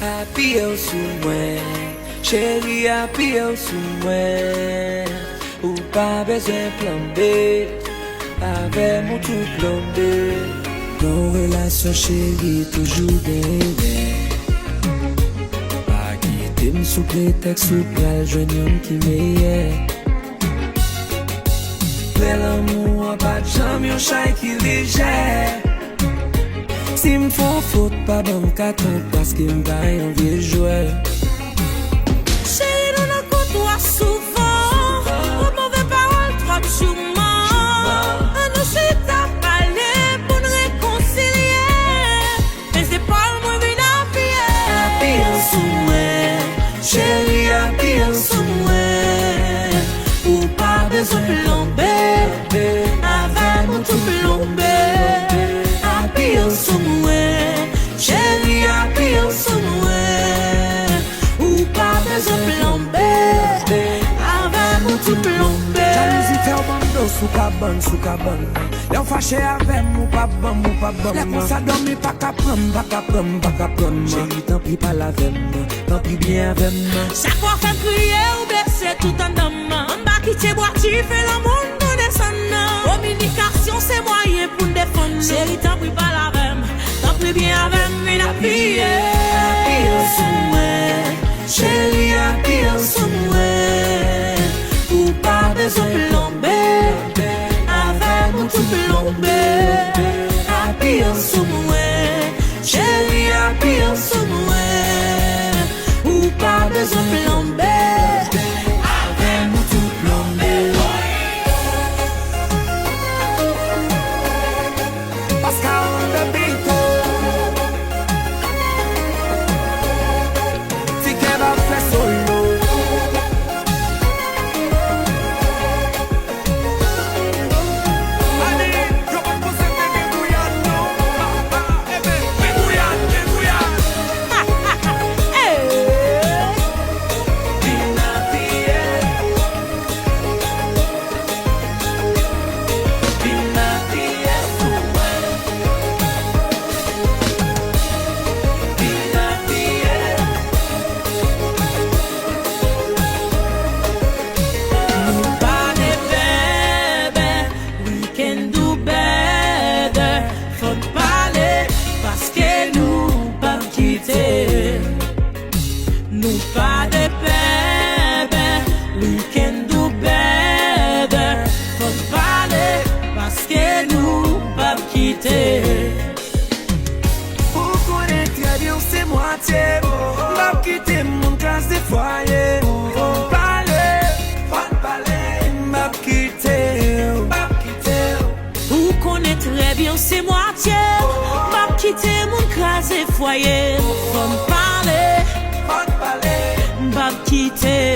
Appuie sous moi, chérie, appuie sous moi. Ou pas besoin plomber, avec mon tout plombé. Nos relations chérie, toujours bébé. Pas quitter sous prétexte ou pral joindre qui meilleur. Bel amour, pas de jamais un chai qui léger. Si m'font faute, pas bon carton parce qu'il m'baille un vieux joueur. Chérie, nous nous côtoie souvent. Pour mauvaises paroles, trop sûrement. Nous chute à parler pour nous réconcilier. Mais c'est pas le moins venu à pied. Appuie sous moi, chérie, appuie sous moi. Ou pas besoin de plomber, avec mon tout plombé. Appuie sous moi, chérie, appuie sous moi. Ou pas besoin de plomber, avec mon tout plombé. Jalousie fait un bando sous cabane. Y'en fâché avec moi, pas bon. Les pour ça dormir, pas qu'à prendre. Chérie, tant pis pas la veine, tant pis bien avec moi. Chaque fois fait crier ou baisser tout en homme. On va quitter boire, tu fais l'amour, nous descendons. Communication, c'est moyen pour nous défendre. Chérie, tant pis pas la veine, tant pis bien avec moi, il a pillé. Appuie sous moi, chérie, appuie sous moi. Ou pas besoin de plomber, avec mon tout plombé. Appuie sous moi, chérie, appuie sous moi. Ou pas besoin de plomber, avec mon tout plombé. Pascal de Bito. Si qu'elle va faire solo. Allez, je vais poser des bouillons, non? Des bouillons. Nous pas de bébé, we can do better. Faut parler parce que nous pas quitter. Vous connaissez très bien c'est moitié. M'a quitté mon classe de foyer. Faut parler, m'a quitté. Vous connaissez très bien c'est moitié. M'a quitté mon classe et foyer. Faut parler, m'a quitté.